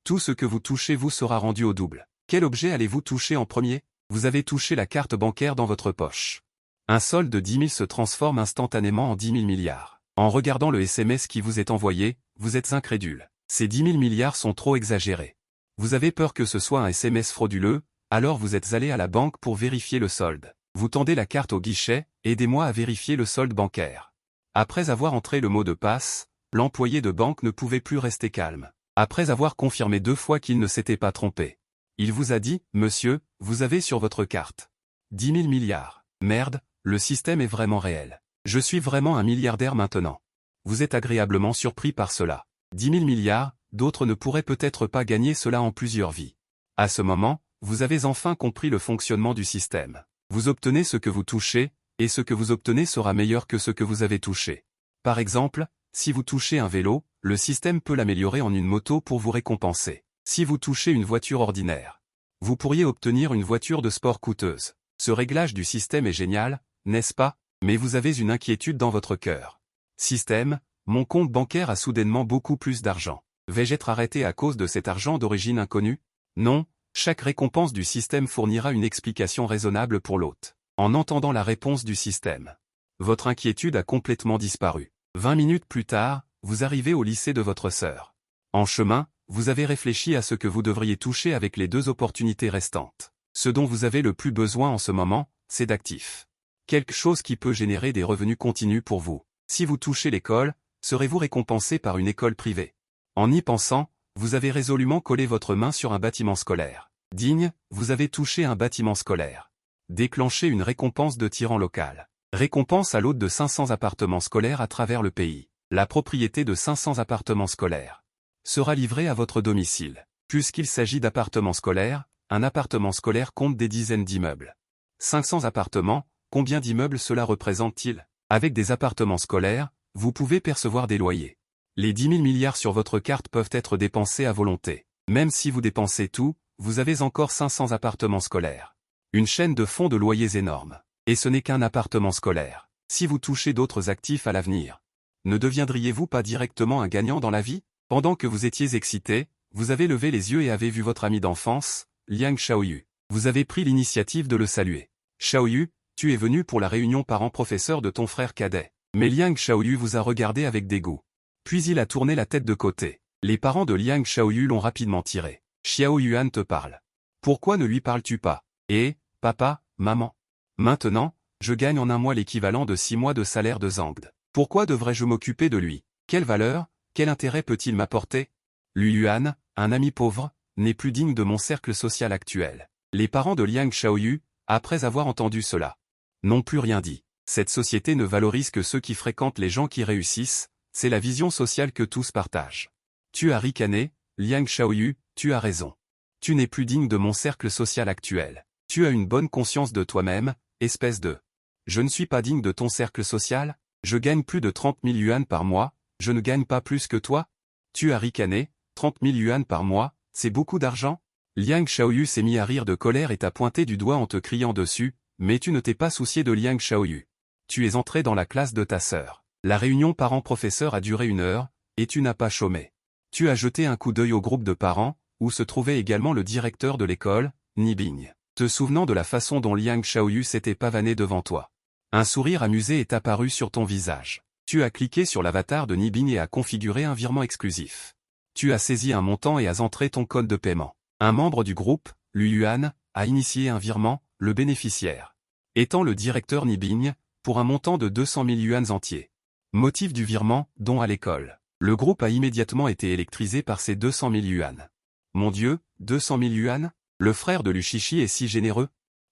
Tout ce que vous touchez vous sera rendu au double. Quel objet allez-vous toucher en premier? Vous avez touché la carte bancaire dans votre poche. Un solde de 10 000 se transforme instantanément en 10 000 milliards. En regardant le SMS qui vous est envoyé, vous êtes incrédule. Ces 10 000 milliards sont trop exagérés. Vous avez peur que ce soit un SMS frauduleux, alors vous êtes allé à la banque pour vérifier le solde. Vous tendez la carte au guichet, aidez-moi à vérifier le solde bancaire. Après avoir entré le mot de passe, l'employé de banque ne pouvait plus rester calme. Après avoir confirmé 2 fois qu'il ne s'était pas trompé. Il vous a dit, monsieur, vous avez sur votre carte 10 000 milliards. Merde, le système est vraiment réel. Je suis vraiment un milliardaire maintenant. Vous êtes agréablement surpris par cela. 10 000 milliards, d'autres ne pourraient peut-être pas gagner cela en plusieurs vies. À ce moment, vous avez enfin compris le fonctionnement du système. Vous obtenez ce que vous touchez, et ce que vous obtenez sera meilleur que ce que vous avez touché. Par exemple, si vous touchez un vélo, le système peut l'améliorer en une moto pour vous récompenser. Si vous touchez une voiture ordinaire, vous pourriez obtenir une voiture de sport coûteuse. Ce réglage du système est génial, n'est-ce pas? Mais vous avez une inquiétude dans votre cœur. Système, mon compte bancaire a soudainement beaucoup plus d'argent. Vais-je être arrêté à cause de cet argent d'origine inconnue? Non, chaque récompense du système fournira une explication raisonnable pour l'hôte. En entendant la réponse du système, votre inquiétude a complètement disparu. 20 minutes plus tard, vous arrivez au lycée de votre sœur. En chemin, vous avez réfléchi à ce que vous devriez toucher avec les 2 opportunités restantes. Ce dont vous avez le plus besoin en ce moment, c'est d'actifs. Quelque chose qui peut générer des revenus continus pour vous. Si vous touchez l'école, serez-vous récompensé par une école privée? En y pensant, vous avez résolument collé votre main sur un bâtiment scolaire. Digne, vous avez touché un bâtiment scolaire. Déclenchez une récompense de tyran local. Récompense à l'hôte de 500 appartements scolaires à travers le pays. La propriété de 500 appartements scolaires sera livrée à votre domicile. Puisqu'il s'agit d'appartements scolaires, un appartement scolaire compte des dizaines d'immeubles. 500 appartements, combien d'immeubles cela représente-t-il? Avec des appartements scolaires, vous pouvez percevoir des loyers. Les 10 000 milliards sur votre carte peuvent être dépensés à volonté. Même si vous dépensez tout, vous avez encore 500 appartements scolaires. Une chaîne de fonds de loyers énorme. Et ce n'est qu'un appartement scolaire. Si vous touchez d'autres actifs à l'avenir, ne deviendriez-vous pas directement un gagnant dans la vie? Pendant que vous étiez excité, vous avez levé les yeux et avez vu votre ami d'enfance, Liang Xiaoyu. Vous avez pris l'initiative de le saluer. Xiaoyu, tu es venu pour la réunion parents-professeurs de ton frère cadet. Mais Liang Xiaoyu vous a regardé avec dégoût. Puis il a tourné la tête de côté. Les parents de Liang Xiaoyu l'ont rapidement tiré. Xiao Yuan te parle. Pourquoi ne lui parles-tu pas? Eh, papa, maman. Maintenant, je gagne en un mois l'équivalent de 6 mois de salaire de Zhangde. Pourquoi devrais-je m'occuper de lui? Quelle valeur, quel intérêt peut-il m'apporter? Lu Yuan, un ami pauvre, n'est plus digne de mon cercle social actuel. Les parents de Liang Xiaoyu, après avoir entendu cela, n'ont plus rien dit. Cette société ne valorise que ceux qui fréquentent les gens qui réussissent, c'est la vision sociale que tous partagent. Tu as ricané, Liang Xiaoyu, tu as raison. Tu n'es plus digne de mon cercle social actuel. Tu as une bonne conscience de toi-même, espèce de... Je ne suis pas digne de ton cercle social? Je gagne plus de 30 000 yuan par mois, je ne gagne pas plus que toi? Tu as ricané, 30 000 yuan par mois, c'est beaucoup d'argent? Liang Xiaoyu s'est mis à rire de colère et t'a pointé du doigt en te criant dessus, mais tu ne t'es pas soucié de Liang Xiaoyu. Tu es entré dans la classe de ta sœur. La réunion parents-professeurs a duré 1 heure, et tu n'as pas chômé. Tu as jeté un coup d'œil au groupe de parents, où se trouvait également le directeur de l'école, Nibing, te souvenant de la façon dont Liang Xiaoyu s'était pavané devant toi. Un sourire amusé est apparu sur ton visage. Tu as cliqué sur l'avatar de Nibing et as configuré un virement exclusif. Tu as saisi un montant et as entré ton code de paiement. Un membre du groupe, Lu Yuan, a initié un virement, le bénéficiaire étant le directeur Nibing, pour un montant de 200 000 yuans entiers. Motif du virement, don à l'école. Le groupe a immédiatement été électrisé par ces 200 000 yuan. Mon Dieu, 200 000 yuan? Le frère de Lu Shishi est si généreux.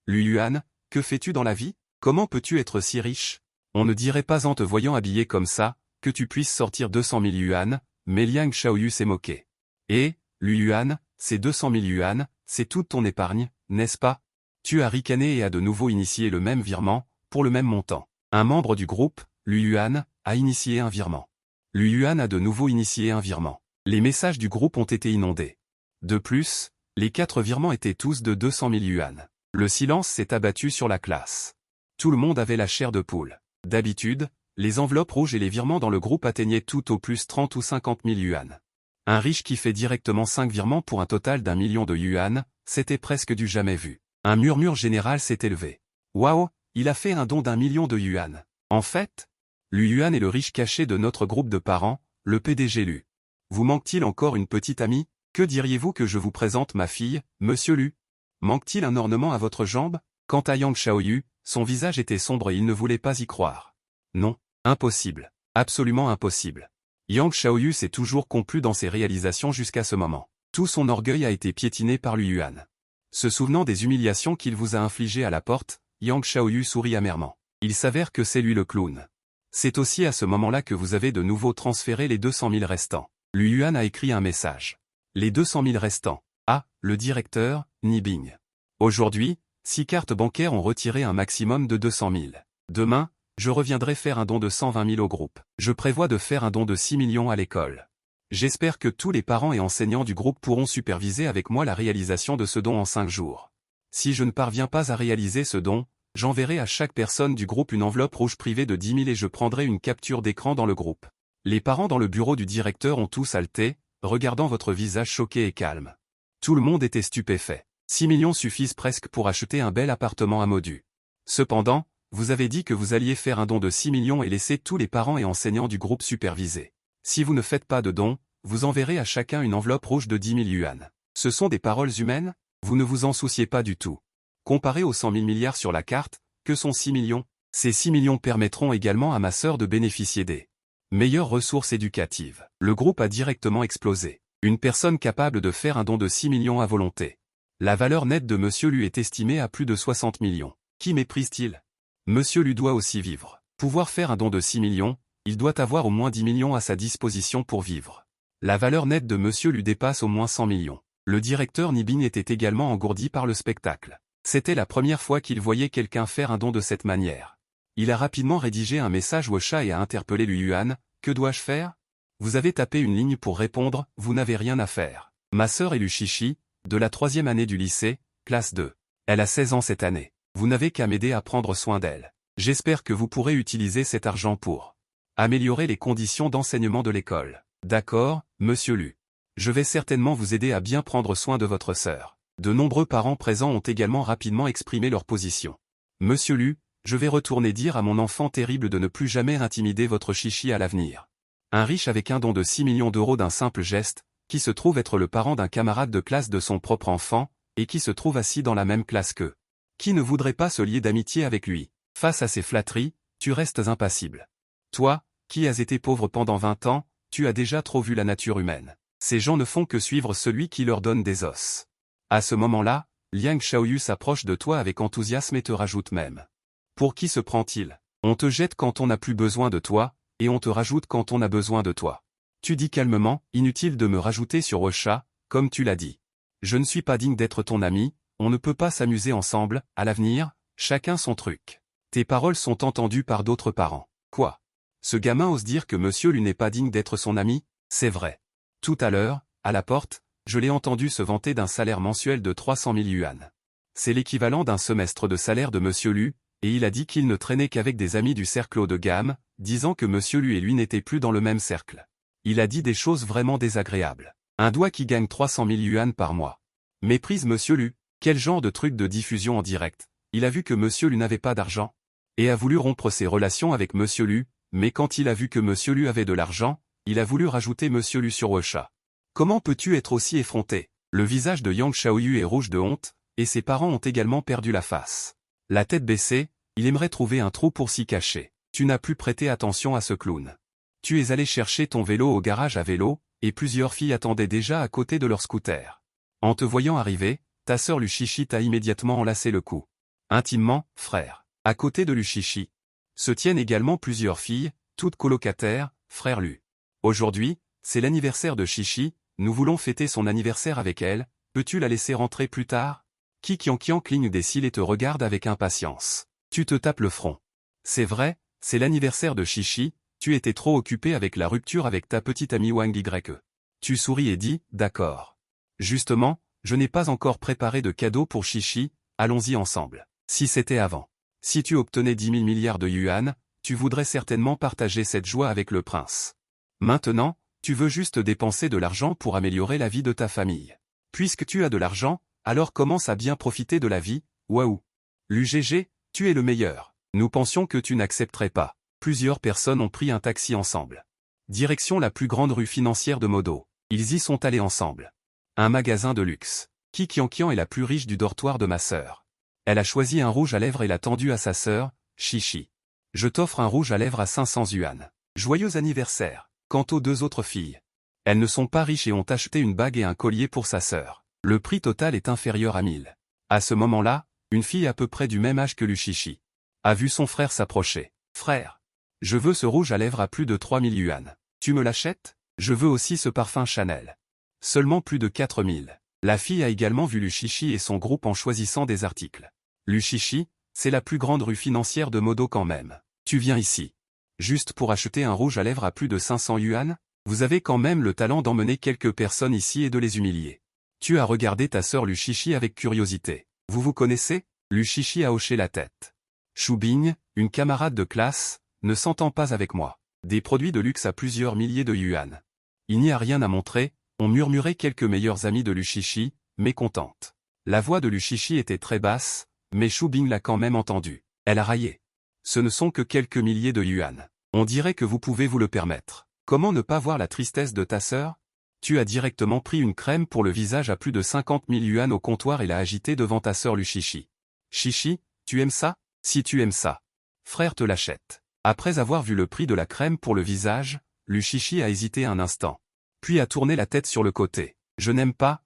Lu Yuan, que fais-tu dans la vie? Comment peux-tu être si riche? On ne dirait pas en te voyant habillé comme ça, que tu puisses sortir 200 000 yuan, mais Liang Xiaoyu s'est moqué. Et, Lu Yuan, ces 200 000 yuan, c'est toute ton épargne, n'est-ce pas? Tu as ricané et as de nouveau initié le même virement, pour le même montant. Un membre du groupe, Lu Yuan, a initié un virement. Lu Yuan a de nouveau initié un virement. Les messages du groupe ont été inondés. De plus, les 4 virements étaient tous de 200 000 yuan. Le silence s'est abattu sur la classe. Tout le monde avait la chair de poule. D'habitude, les enveloppes rouges et les virements dans le groupe atteignaient tout au plus 30 ou 50 000 yuan. Un riche qui fait directement 5 virements pour un total d'1 million de yuan, c'était presque du jamais vu. Un murmure général s'est élevé. Waouh, il a fait un don d'1 million de yuan. En fait, Lu Yuan est le riche caché de notre groupe de parents, le PDG Lu. Vous manque-t-il encore une petite amie? Que diriez-vous que je vous présente ma fille, monsieur Lu? Manque-t-il un ornement à votre jambe? Quant à Yang Xiaoyu, son visage était sombre et il ne voulait pas y croire. Non, impossible. Absolument impossible. Yang Xiaoyu s'est toujours complu dans ses réalisations jusqu'à ce moment. Tout son orgueil a été piétiné par Lu Yuan. Se souvenant des humiliations qu'il vous a infligées à la porte, Yang Xiaoyu sourit amèrement. Il s'avère que c'est lui le clown. C'est aussi à ce moment-là que vous avez de nouveau transféré les 200 000 restants. Lu Yuan a écrit un message. Les 200 000 restants. Ah, le directeur, Nibing. Aujourd'hui, 6 cartes bancaires ont retiré un maximum de 200 000. Demain, je reviendrai faire un don de 120 000 au groupe. Je prévois de faire un don de 6 millions à l'école. J'espère que tous les parents et enseignants du groupe pourront superviser avec moi la réalisation de ce don en 5 jours. Si je ne parviens pas à réaliser ce don, j'enverrai à chaque personne du groupe une enveloppe rouge privée de 10 000 et je prendrai une capture d'écran dans le groupe. Les parents dans le bureau du directeur ont tous haleté, regardant votre visage choqué et calme. Tout le monde était stupéfait. 6 millions suffisent presque pour acheter un bel appartement à Modu. Cependant, vous avez dit que vous alliez faire un don de 6 millions et laisser tous les parents et enseignants du groupe superviser. Si vous ne faites pas de don, vous enverrez à chacun une enveloppe rouge de 10 000 yuan. Ce sont des paroles humaines? Vous ne vous en souciez pas du tout. Comparé aux 100 000 milliards sur la carte, que sont 6 millions? Ces 6 millions permettront également à ma sœur de bénéficier des meilleures ressources éducatives. Le groupe a directement explosé. Une personne capable de faire un don de 6 millions à volonté. La valeur nette de Monsieur Lu est estimée à plus de 60 millions. Qui méprise-t-il? Monsieur Lu doit aussi vivre. Pouvoir faire un don de 6 millions, il doit avoir au moins 10 millions à sa disposition pour vivre. La valeur nette de Monsieur Lu dépasse au moins 100 millions. Le directeur Nibing était également engourdi par le spectacle. C'était la première fois qu'il voyait quelqu'un faire un don de cette manière. Il a rapidement rédigé un message au chat et a interpellé Lu Yuan. Que dois-je faire? Vous avez tapé une ligne pour répondre, vous n'avez rien à faire. Ma sœur est Lu Shishi, de la 3e année du lycée, classe 2. Elle a 16 ans cette année. Vous n'avez qu'à m'aider à prendre soin d'elle. J'espère que vous pourrez utiliser cet argent pour améliorer les conditions d'enseignement de l'école. D'accord, monsieur Lu. Je vais certainement vous aider à bien prendre soin de votre sœur. De nombreux parents présents ont également rapidement exprimé leur position. Monsieur Lu, je vais retourner dire à mon enfant terrible de ne plus jamais intimider votre chichi à l'avenir. Un riche avec un don de 6 millions d'euros d'un simple geste, qui se trouve être le parent d'un camarade de classe de son propre enfant, et qui se trouve assis dans la même classe qu'eux. Qui ne voudrait pas se lier d'amitié avec lui? Face à ces flatteries, tu restes impassible. Toi, qui as été pauvre pendant 20 ans, tu as déjà trop vu la nature humaine. Ces gens ne font que suivre celui qui leur donne des os. À ce moment-là, Liang Xiaoyu s'approche de toi avec enthousiasme et te rajoute même. Pour qui se prend-il? On te jette quand on n'a plus besoin de toi, et on te rajoute quand on a besoin de toi. Tu dis calmement, inutile de me rajouter sur Ocha, comme tu l'as dit. Je ne suis pas digne d'être ton ami, on ne peut pas s'amuser ensemble, à l'avenir, chacun son truc. Tes paroles sont entendues par d'autres parents. Quoi? Ce gamin ose dire que Monsieur Lu n'est pas digne d'être son ami? C'est vrai. Tout à l'heure, à la porte, je l'ai entendu se vanter d'un salaire mensuel de 300 000 yuan. C'est l'équivalent d'un semestre de salaire de Monsieur Lu, et il a dit qu'il ne traînait qu'avec des amis du cercle haut de gamme, disant que Monsieur Lu et lui n'étaient plus dans le même cercle. Il a dit des choses vraiment désagréables. Un doigt qui gagne 300 000 yuan par mois. Méprise Monsieur Lu. Quel genre de truc de diffusion en direct? Il a vu que Monsieur Lu n'avait pas d'argent, et a voulu rompre ses relations avec Monsieur Lu, mais quand il a vu que Monsieur Lu avait de l'argent, il a voulu rajouter Monsieur Lu sur Ocha. Comment peux-tu être aussi effronté? Le visage de Yang Xiaoyu est rouge de honte, et ses parents ont également perdu la face. La tête baissée, il aimerait trouver un trou pour s'y cacher. Tu n'as plus prêté attention à ce clown. Tu es allé chercher ton vélo au garage à vélo, et plusieurs filles attendaient déjà à côté de leur scooter. En te voyant arriver, ta sœur Lu Shishi t'a immédiatement enlacé le cou. Intimement, frère. À côté de Lu Shishi se tiennent également plusieurs filles, toutes colocataires, frère Lu. Aujourd'hui, c'est l'anniversaire de Shishi, nous voulons fêter son anniversaire avec elle, peux-tu la laisser rentrer plus tard? Kian cligne des cils et te regarde avec impatience. Tu te tapes le front. C'est vrai, c'est l'anniversaire de Shishi, tu étais trop occupé avec la rupture avec ta petite amie Wang Y. Tu souris et dis, d'accord. Justement, je n'ai pas encore préparé de cadeau pour Shishi, allons-y ensemble. Si c'était avant. Si tu obtenais 10 000 milliards de yuan, tu voudrais certainement partager cette joie avec le prince. Maintenant, Tu veux juste dépenser de l'argent pour améliorer la vie de ta famille. Puisque tu as de l'argent, alors commence à bien profiter de la vie, waouh. L'UGG, tu es le meilleur. Nous pensions que tu n'accepterais pas. Plusieurs personnes ont pris un taxi ensemble. Direction la plus grande rue financière de Modo. Ils y sont allés ensemble. Un magasin de luxe. Kikiankian est la plus riche du dortoir de ma sœur. Elle a choisi un rouge à lèvres et l'a tendu à sa sœur, Chichi. Je t'offre un rouge à lèvres à 500 yuan. Joyeux anniversaire. Quant aux deux autres filles, elles ne sont pas riches et ont acheté une bague et un collier pour sa sœur. Le prix total est inférieur à 1000. À ce moment-là, une fille à peu près du même âge que Luchichi a vu son frère s'approcher. Frère, je veux ce rouge à lèvres à plus de 3000 yuan. Tu me l'achètes? Je veux aussi ce parfum Chanel. Seulement plus de 4000. La fille a également vu Luchichi et son groupe en choisissant des articles. Luchichi, c'est la plus grande rue financière de Modo quand même. Tu viens ici juste pour acheter un rouge à lèvres à plus de 500 yuan? Vous avez quand même le talent d'emmener quelques personnes ici et de les humilier. Tu as regardé ta sœur Luchichi avec curiosité. Vous vous connaissez? Luchichi a hoché la tête. Shubing, une camarade de classe, ne s'entend pas avec moi. Des produits de luxe à plusieurs milliers de yuan. Il n'y a rien à montrer, ont murmuré quelques meilleurs amis de Luchichi, mécontente. La voix de Luchichi était très basse, mais Shubing l'a quand même entendue. Elle a raillé. Ce ne sont que quelques milliers de yuan. On dirait que vous pouvez vous le permettre. Comment ne pas voir la tristesse de ta sœur? Tu as directement pris une crème pour le visage à plus de 50 000 yuan au comptoir et l'as agitée devant ta sœur Luchichi. Chichi, tu aimes ça? Si tu aimes ça, frère te l'achète. Après avoir vu le prix de la crème pour le visage, Luchichi a hésité un instant. Puis a tourné la tête sur le côté. Je n'aime pas,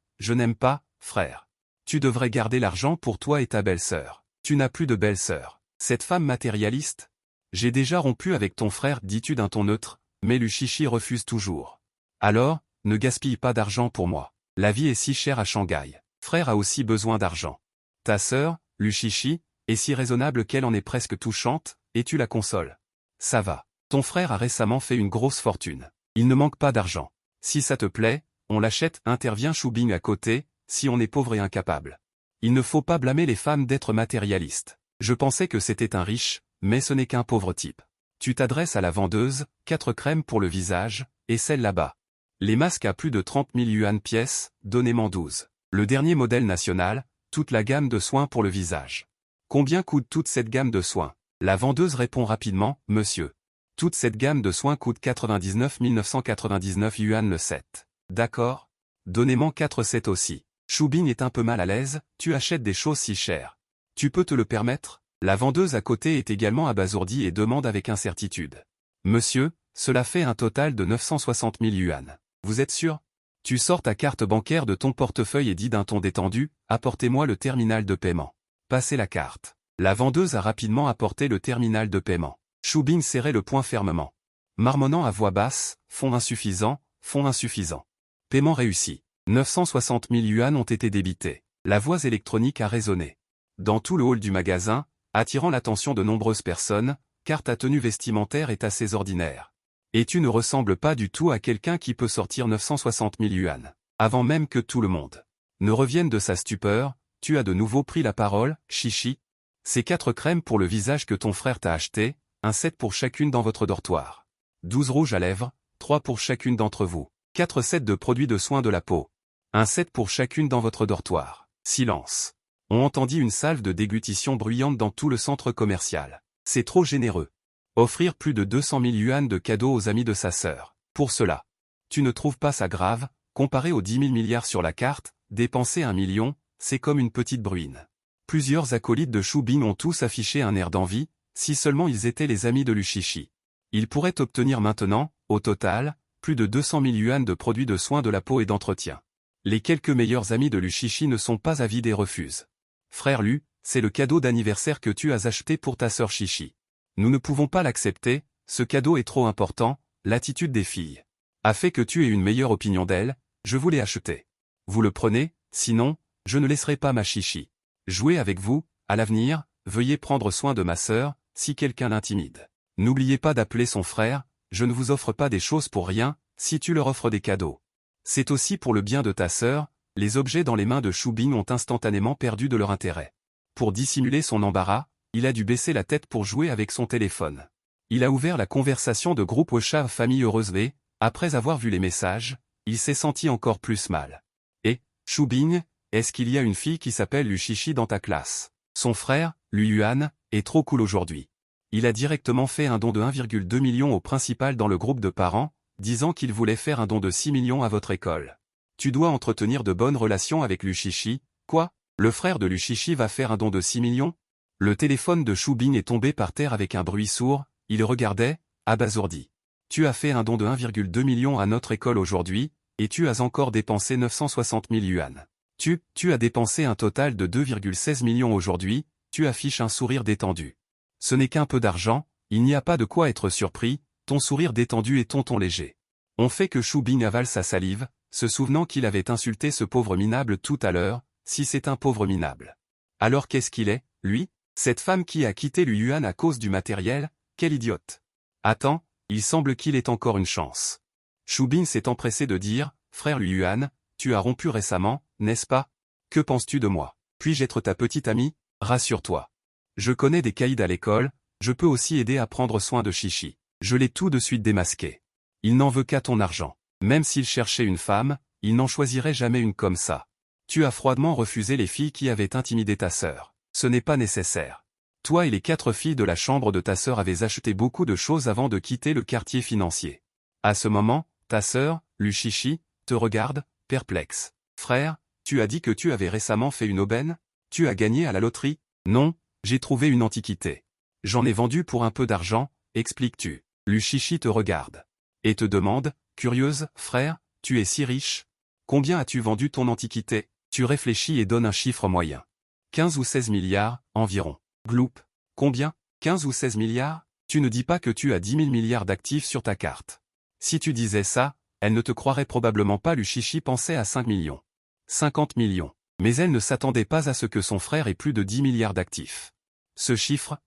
frère. Tu devrais garder l'argent pour toi et ta belle-sœur. Tu n'as plus de belle-sœur. Cette femme matérialiste? J'ai déjà rompu avec ton frère, dis-tu d'un ton neutre, mais Luchichi refuse toujours. Alors, ne gaspille pas d'argent pour moi. La vie est si chère à Shanghai. Frère a aussi besoin d'argent. Ta sœur, Luchichi, est si raisonnable qu'elle en est presque touchante, et tu la consoles. Ça va. Ton frère a récemment fait une grosse fortune. Il ne manque pas d'argent. Si ça te plaît, on l'achète, intervient Shubing à côté, si on est pauvre et incapable. Il ne faut pas blâmer les femmes d'être matérialistes. Je pensais que c'était un riche, mais ce n'est qu'un pauvre type. Tu t'adresses à la vendeuse, 4 crèmes pour le visage, et celle là-bas. Les masques à plus de 30 000 yuan pièce, donnez-moi 12. Le dernier modèle national, toute la gamme de soins pour le visage. Combien coûte toute cette gamme de soins? La vendeuse répond rapidement, monsieur. Toute cette gamme de soins coûte 99 999 yuan le set. D'accord? Donnez-moi 4 sets aussi. Shubing est un peu mal à l'aise, tu achètes des choses si chères. Tu peux te le permettre? La vendeuse à côté est également abasourdie et demande avec incertitude. Monsieur, cela fait un total de 960 000 yuan. Vous êtes sûr? Tu sors ta carte bancaire de ton portefeuille et dis d'un ton détendu, apportez-moi le terminal de paiement. Passez la carte. La vendeuse a rapidement apporté le terminal de paiement. Shubing serrait le poing fermement. Marmonnant à voix basse, fonds insuffisant, fonds insuffisant. Paiement réussi. 960 000 yuan ont été débités. La voix électronique a résonné. Dans tout le hall du magasin, attirant l'attention de nombreuses personnes, car ta tenue vestimentaire est assez ordinaire. Et tu ne ressembles pas du tout à quelqu'un qui peut sortir 960 000 yuan. Avant même que tout le monde ne revienne de sa stupeur, tu as de nouveau pris la parole, Chichi. Ces 4 crèmes pour le visage que ton frère t'a acheté, un set pour chacune dans votre dortoir. 12 rouges à lèvres, 3 pour chacune d'entre vous. 4 sets de produits de soins de la peau. Un set pour chacune dans votre dortoir. Silence. On entendit une salve de déglutition bruyante dans tout le centre commercial. C'est trop généreux. Offrir plus de 200 000 yuan de cadeaux aux amis de sa sœur. Pour cela. Tu ne trouves pas ça grave? Comparé aux 10 000 milliards sur la carte, dépenser 1 million, c'est comme une petite bruine. Plusieurs acolytes de Shubing ont tous affiché un air d'envie, si seulement ils étaient les amis de Luchichi. Ils pourraient obtenir maintenant, au total, plus de 200 000 yuan de produits de soins de la peau et d'entretien. Les quelques meilleurs amis de Luchichi ne sont pas avides et refusent. Frère Lu, c'est le cadeau d'anniversaire que tu as acheté pour ta sœur Chichi. Nous ne pouvons pas l'accepter, ce cadeau est trop important, l'attitude des filles a fait que tu aies une meilleure opinion d'elle, je vous l'ai acheté. Vous le prenez, sinon, je ne laisserai pas ma Chichi jouer avec vous, à l'avenir, veuillez prendre soin de ma sœur, si quelqu'un l'intimide. N'oubliez pas d'appeler son frère, je ne vous offre pas des choses pour rien, si tu leur offres des cadeaux. C'est aussi pour le bien de ta sœur, les objets dans les mains de Shubing ont instantanément perdu de leur intérêt. Pour dissimuler son embarras, il a dû baisser la tête pour jouer avec son téléphone. Il a ouvert la conversation de groupe WhatsApp Famille Heureuse V, Après avoir vu les messages, il s'est senti encore plus mal. Et, Shubin, est-ce qu'il y a une fille qui s'appelle Lu Shishi dans ta classe? Son frère, Lu Yuan, est trop cool aujourd'hui. Il a directement fait un don de 1,2 million au principal dans le groupe de parents, disant qu'il voulait faire un don de 6 millions à votre école. Tu dois entretenir de bonnes relations avec Lu Shishi. Quoi? Le frère de Lu Shishi va faire un don de 6 millions? Le téléphone de Shubin est tombé par terre avec un bruit sourd, il regardait, abasourdi. Tu as fait un don de 1,2 million à notre école aujourd'hui, et tu as encore dépensé 960 000 yuan. Tu as dépensé un total de 2,16 millions aujourd'hui, tu affiches un sourire détendu. Ce n'est qu'un peu d'argent, il n'y a pas de quoi être surpris, ton sourire détendu et ton ton léger. On fait que Shubin avale sa salive, se souvenant qu'il avait insulté ce pauvre minable tout à l'heure, si c'est un pauvre minable. Alors qu'est-ce qu'il est, lui? Cette femme qui a quitté Lu Yuan à cause du matériel, quel idiote. Attends, il semble qu'il ait encore une chance. Shubin s'est empressé de dire, frère Lu Yuan, tu as rompu récemment, n'est-ce pas? Que penses-tu de moi? Puis-je être ta petite amie? Rassure-toi. Je connais des caïds à l'école, je peux aussi aider à prendre soin de Shishi. Je l'ai tout de suite démasqué. Il n'en veut qu'à ton argent. Même s'il cherchait une femme, il n'en choisirait jamais une comme ça. Tu as froidement refusé les filles qui avaient intimidé ta sœur. Ce n'est pas nécessaire. Toi et les 4 filles de la chambre de ta sœur avez acheté beaucoup de choses avant de quitter le quartier financier. À ce moment, ta sœur, Lu Shishi, te regarde, perplexe. Frère, tu as dit que tu avais récemment fait une aubaine? Tu as gagné à la loterie? Non, j'ai trouvé une antiquité. J'en ai vendu pour un peu d'argent, expliques-tu. Lu Shishi te regarde. Et te demande, curieuse, frère, tu es si riche? Combien as-tu vendu ton antiquité? Tu réfléchis et donnes un chiffre moyen. 15 ou 16 milliards, environ. Gloup. Combien? 15 ou 16 milliards? Tu ne dis pas que tu as 10 000 milliards d'actifs sur ta carte. Si tu disais ça, elle ne te croirait probablement pas. Lu Shishi pensait à 5 millions. 50 millions. Mais elle ne s'attendait pas à ce que son frère ait plus de 10 milliards d'actifs. Ce chiffre,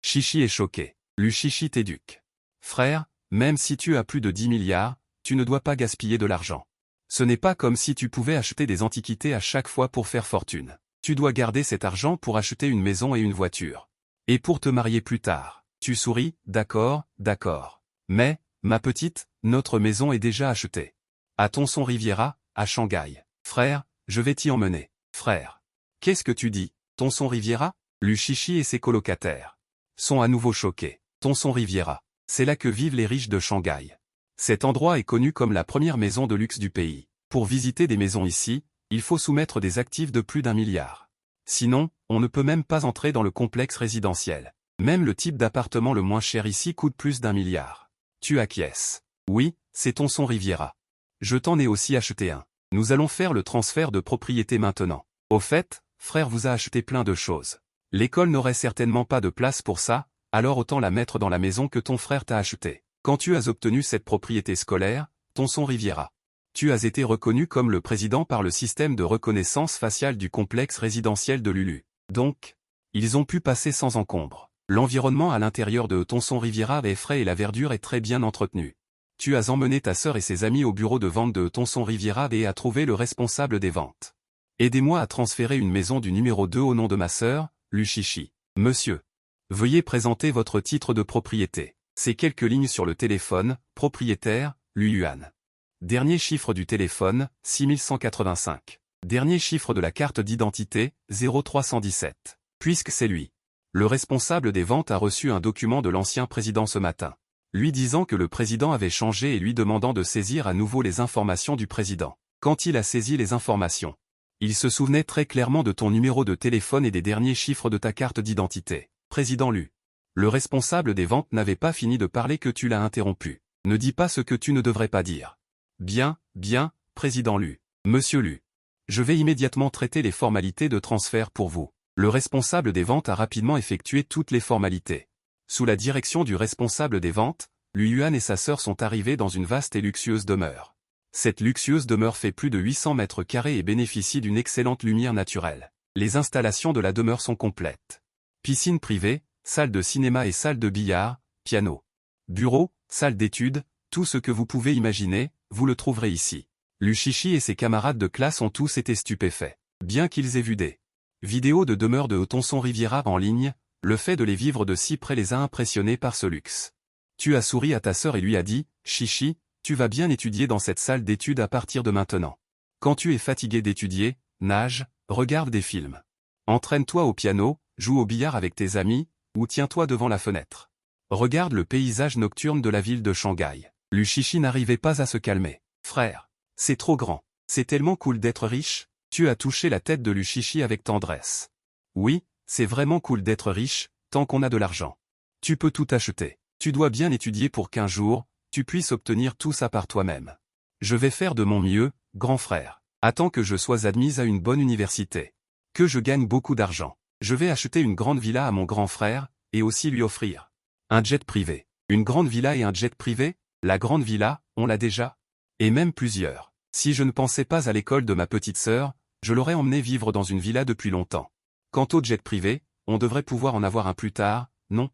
Shishi est choqué. Lu Shishi t'éduque. Frère, même si tu as plus de 10 milliards, tu ne dois pas gaspiller de l'argent. Ce n'est pas comme si tu pouvais acheter des antiquités à chaque fois pour faire fortune. Tu dois garder cet argent pour acheter une maison et une voiture. Et pour te marier plus tard. Tu souris, d'accord, d'accord. Mais, ma petite, notre maison est déjà achetée. À Tonson Riviera, à Shanghai. Frère, je vais t'y emmener. Frère. Qu'est-ce que tu dis? Tonson Riviera? Lu Shishi et ses colocataires sont à nouveau choqués. Tonson Riviera. C'est là que vivent les riches de Shanghai. Cet endroit est connu comme la première maison de luxe du pays. Pour visiter des maisons ici, il faut soumettre des actifs de plus d'1 milliard. Sinon, on ne peut même pas entrer dans le complexe résidentiel. Même le type d'appartement le moins cher ici coûte plus d'1 milliard. Tu acquiesces. Oui, c'est Tonson Riviera. Je t'en ai aussi acheté un. Nous allons faire le transfert de propriété maintenant. Au fait, frère vous a acheté plein de choses. L'école n'aurait certainement pas de place pour ça, alors autant la mettre dans la maison que ton frère t'a achetée. Quand tu as obtenu cette propriété scolaire, Tonson Riviera, tu as été reconnu comme le président par le système de reconnaissance faciale du complexe résidentiel de Lulu. Donc, ils ont pu passer sans encombre. L'environnement à l'intérieur de Tonson Riviera est frais et la verdure est très bien entretenue. Tu as emmené ta sœur et ses amis au bureau de vente de Tonson Riviera et as trouvé le responsable des ventes. Aidez-moi à transférer une maison du numéro 2 au nom de ma sœur, Lu Shishi. Monsieur. Veuillez présenter votre titre de propriété. C'est quelques lignes sur le téléphone, propriétaire, Lu Yuan. Dernier chiffre du téléphone, 6185. Dernier chiffre de la carte d'identité, 0317. Puisque c'est lui. Le responsable des ventes a reçu un document de l'ancien président ce matin. Lui disant que le président avait changé et lui demandant de saisir à nouveau les informations du président. Quand il a saisi les informations, il se souvenait très clairement de ton numéro de téléphone et des derniers chiffres de ta carte d'identité. Président Lu. Le responsable des ventes n'avait pas fini de parler que tu l'as interrompu. Ne dis pas ce que tu ne devrais pas dire. Bien, bien, président Lu. Monsieur Lu. Je vais immédiatement traiter les formalités de transfert pour vous. Le responsable des ventes a rapidement effectué toutes les formalités. Sous la direction du responsable des ventes, Lu Yuan et sa sœur sont arrivés dans une vaste et luxueuse demeure. Cette luxueuse demeure fait plus de 800 mètres carrés et bénéficie d'une excellente lumière naturelle. Les installations de la demeure sont complètes. Piscine privée, salle de cinéma et salle de billard, piano. Bureau, salle d'études, tout ce que vous pouvez imaginer, vous le trouverez ici. Lu Shishi et ses camarades de classe ont tous été stupéfaits. Bien qu'ils aient vu des vidéos de demeures de Tonson Riviera en ligne, le fait de les vivre de si près les a impressionnés par ce luxe. Tu as souri à ta sœur et lui as dit, Shishi, Tu vas bien étudier dans cette salle d'études à partir de maintenant. Quand tu es fatigué d'étudier, nage, regarde des films. Entraîne-toi au piano, joue au billard avec tes amis, ou tiens-toi devant la fenêtre. Regarde le paysage nocturne de la ville de Shanghai. Luchichi n'arrivait pas à se calmer. Frère, c'est trop grand. C'est tellement cool d'être riche. Tu as touché la tête de Luchichi avec tendresse. Oui, c'est vraiment cool d'être riche, tant qu'on a de l'argent. Tu peux tout acheter. Tu dois bien étudier pour qu'un jour, tu puisses obtenir tout ça par toi-même. Je vais faire de mon mieux, grand frère. Attends que je sois admise à une bonne université. Que je gagne beaucoup d'argent. Je vais acheter une grande villa à mon grand frère, et aussi lui offrir un jet privé. Une grande villa et un jet privé? La grande villa, on l'a déjà. Et même plusieurs. Si je ne pensais pas à l'école de ma petite sœur, je l'aurais emmené vivre dans une villa depuis longtemps. Quant au jet privé, on devrait pouvoir en avoir un plus tard, non?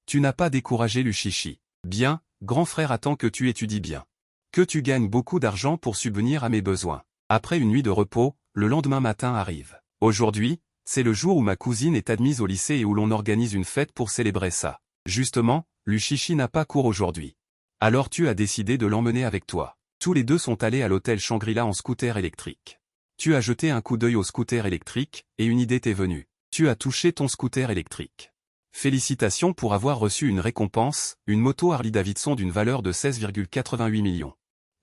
Tu n'as pas découragé Luchichi. Bien, grand frère, attends que tu étudies bien. Que tu gagnes beaucoup d'argent pour subvenir à mes besoins. Après une nuit de repos, le lendemain matin arrive. Aujourd'hui, c'est le jour où ma cousine est admise au lycée et où l'on organise une fête pour célébrer ça. Justement, Luchichi n'a pas cours aujourd'hui. Alors tu as décidé de l'emmener avec toi. Tous les deux sont allés à l'hôtel Shangri-La en scooter électrique. Tu as jeté un coup d'œil au scooter électrique, et une idée t'est venue. Tu as touché ton scooter électrique. Félicitations pour avoir reçu une récompense, une moto Harley-Davidson d'une valeur de 16,88 millions.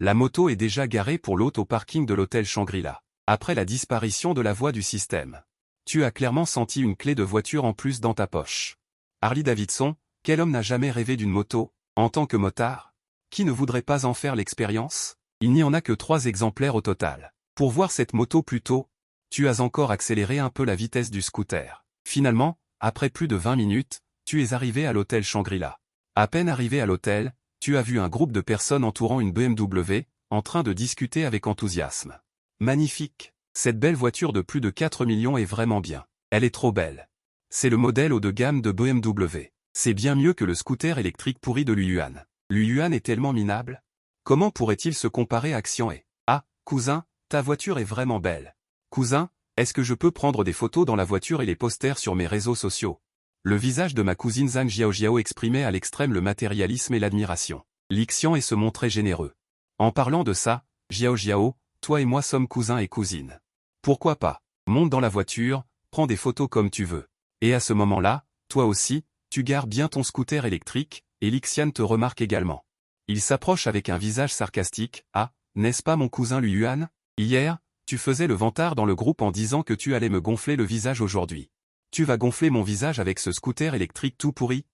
La moto est déjà garée pour l'hôte au parking de l'hôtel Shangri-La. Après la disparition de la voix du système. Tu as clairement senti une clé de voiture en plus dans ta poche. Harley-Davidson, quel homme n'a jamais rêvé d'une moto, en tant que motard? Qui ne voudrait pas en faire l'expérience? Il n'y en a que 3 exemplaires au total. Pour voir cette moto plus tôt, tu as encore accéléré un peu la vitesse du scooter. Finalement, après plus de 20 minutes, tu es arrivé à l'hôtel Shangri-La. À peine arrivé à l'hôtel, tu as vu un groupe de personnes entourant une BMW, en train de discuter avec enthousiasme. Magnifique! Cette belle voiture de plus de 4 millions est vraiment bien. Elle est trop belle. C'est le modèle haut de gamme de BMW. C'est bien mieux que le scooter électrique pourri de Luyuan. Luyuan est tellement minable. Comment pourrait-il se comparer à Xianhe? Ah, cousin, ta voiture est vraiment belle. Cousin, est-ce que je peux prendre des photos dans la voiture et les poster sur mes réseaux sociaux? Le visage de ma cousine Zhang Jiaojiao exprimait à l'extrême le matérialisme et l'admiration. Li Xianhe se montrait généreux. En parlant de ça, Jiaojiao, toi et moi sommes cousins et cousines. Pourquoi pas? Monte dans la voiture, prends des photos comme tu veux. Et à ce moment-là, toi aussi, tu gares bien ton scooter électrique, et Lixian te remarque également. Il s'approche avec un visage sarcastique. Ah, n'est-ce pas mon cousin Luyuan? Hier, tu faisais le vantard dans le groupe en disant que tu allais me gonfler le visage aujourd'hui. Tu vas gonfler mon visage avec ce scooter électrique tout pourri?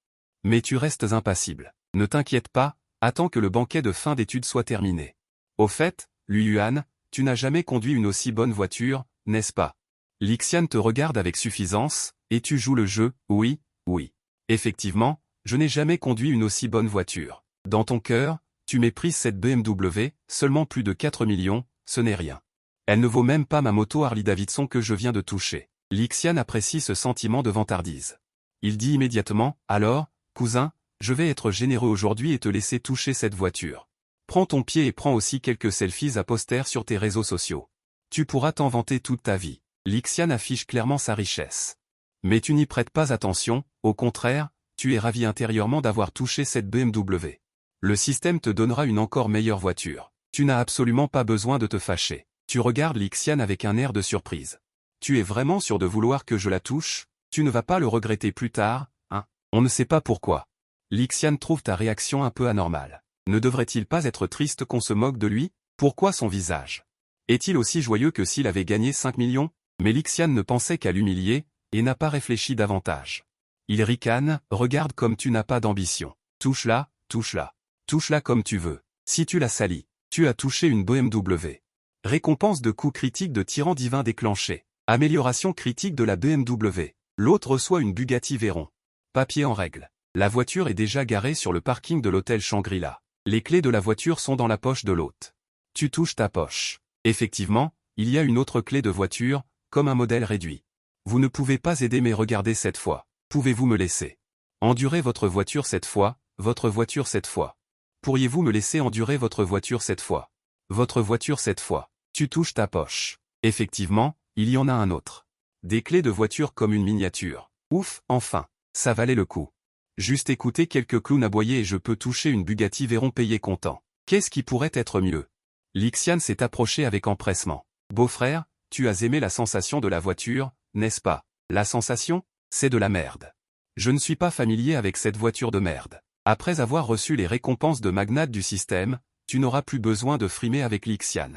Mais tu restes impassible. Ne t'inquiète pas, attends que le banquet de fin d'études soit terminé. Au fait, Luyuan, tu n'as jamais conduit une aussi bonne voiture, n'est-ce pas? Lixian te regarde avec suffisance, et tu joues le jeu, oui, oui. Effectivement, je n'ai jamais conduit une aussi bonne voiture. Dans ton cœur, tu méprises cette BMW, seulement plus de 4 millions, ce n'est rien. Elle ne vaut même pas ma moto Harley-Davidson que je viens de toucher. Lixian apprécie ce sentiment de vantardise. Il dit immédiatement, alors, cousin, je vais être généreux aujourd'hui et te laisser toucher cette voiture. Prends ton pied et prends aussi quelques selfies à poster sur tes réseaux sociaux. Tu pourras t'en vanter toute ta vie. Lixian affiche clairement sa richesse. Mais tu n'y prêtes pas attention, au contraire, tu es ravi intérieurement d'avoir touché cette BMW. Le système te donnera une encore meilleure voiture. Tu n'as absolument pas besoin de te fâcher. Tu regardes Lixian avec un air de surprise. Tu es vraiment sûr de vouloir que je la touche? Tu ne vas pas le regretter plus tard, hein? On ne sait pas pourquoi. Lixian trouve ta réaction un peu anormale. Ne devrait-il pas être triste qu'on se moque de lui? Pourquoi son visage? Est-il aussi joyeux que s'il avait gagné 5 millions? Mais Lixian ne pensait qu'à l'humilier, et n'a pas réfléchi davantage. Il ricane, regarde comme tu n'as pas d'ambition. Touche-la, touche-la. Touche-la comme tu veux. Si tu la salis, tu as touché une BMW. Récompense de coup critique de tyran divin déclenché. Amélioration critique de la BMW. L'autre reçoit une Bugatti Veyron. Papier en règle. La voiture est déjà garée sur le parking de l'hôtel Shangri-La. Les clés de la voiture sont dans la poche de l'hôte. Tu touches ta poche. Effectivement, il y a une autre clé de voiture, comme un modèle réduit. Vous ne pouvez pas aider mais regardez cette fois. Pouvez-vous me laisser endurer votre voiture cette fois, votre voiture cette fois? Pourriez-vous me laisser endurer votre voiture cette fois? Votre voiture cette fois. Tu touches ta poche. Effectivement, il y en a un autre. Des clés de voiture comme une miniature. Ouf, enfin, ça valait le coup. Juste écouter quelques clowns aboyer et je peux toucher une Bugatti Veyron payée comptant. Qu'est-ce qui pourrait être mieux? Lixian s'est approché avec empressement. Beau-frère, tu as aimé la sensation de la voiture, n'est-ce pas? La sensation? C'est de la merde. Je ne suis pas familier avec cette voiture de merde. Après avoir reçu les récompenses de magnate du système, tu n'auras plus besoin de frimer avec Lixian.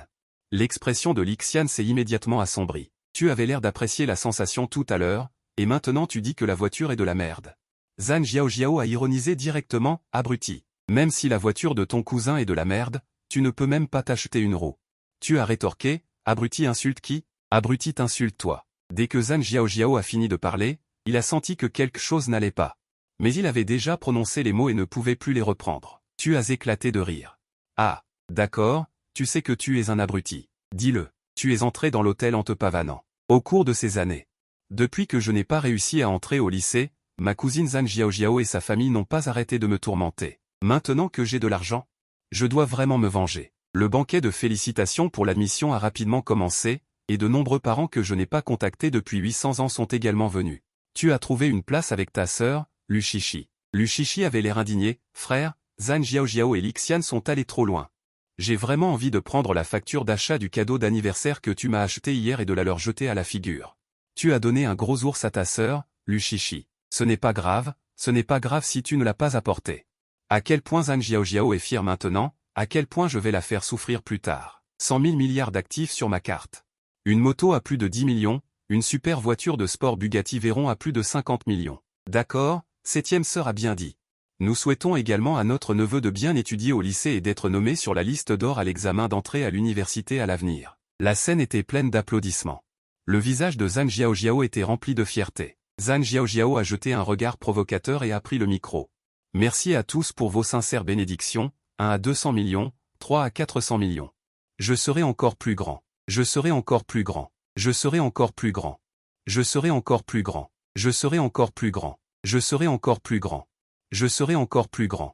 L'expression de Lixian s'est immédiatement assombrie. Tu avais l'air d'apprécier la sensation tout à l'heure, et maintenant tu dis que la voiture est de la merde. Zhang Jiaojiao a ironisé directement, abruti. Même si la voiture de ton cousin est de la merde, tu ne peux même pas t'acheter une roue. Tu as rétorqué, abruti insulte qui? Abruti t'insulte toi. Dès que Zhang Jiaojiao a fini de parler, il a senti que quelque chose n'allait pas. Mais il avait déjà prononcé les mots et ne pouvait plus les reprendre. Tu as éclaté de rire. Ah, d'accord, tu sais que tu es un abruti. Dis-le, tu es entré dans l'hôtel en te pavanant. Au cours de ces années. Depuis que je n'ai pas réussi à entrer au lycée, ma cousine Zhang Jiaojiao et sa famille n'ont pas arrêté de me tourmenter. Maintenant que j'ai de l'argent, je dois vraiment me venger. Le banquet de félicitations pour l'admission a rapidement commencé, et de nombreux parents que je n'ai pas contactés depuis 800 ans sont également venus. Tu as trouvé une place avec ta sœur, Lu Shishi. Lu Shishi avait l'air indigné. Frère, Zhang Jiaojiao et Lixian sont allés trop loin. J'ai vraiment envie de prendre la facture d'achat du cadeau d'anniversaire que tu m'as acheté hier et de la leur jeter à la figure. Tu as donné un gros ours à ta sœur, Lu Shishi. Ce n'est pas grave si tu ne l'as pas apporté. À quel point Zhang Jiaojiao est fier maintenant, à quel point je vais la faire souffrir plus tard. 100 000 milliards d'actifs sur ma carte. Une moto à plus de 10 millions, une super voiture de sport Bugatti Veyron à plus de 50 millions. D'accord, septième sœur a bien dit. Nous souhaitons également à notre neveu de bien étudier au lycée et d'être nommé sur la liste d'or à l'examen d'entrée à l'université à l'avenir. La scène était pleine d'applaudissements. Le visage de Zhang Jiaojiao était rempli de fierté. Zhang Jiaojiao a jeté un regard provocateur et a pris le micro. Merci à tous pour vos sincères bénédictions, 1 à 200 millions, 3 à 400 millions. Je serai encore plus grand. Je serai encore plus grand. Je serai encore plus grand. Je serai encore plus grand. Je serai encore plus grand. Je serai encore plus grand. Je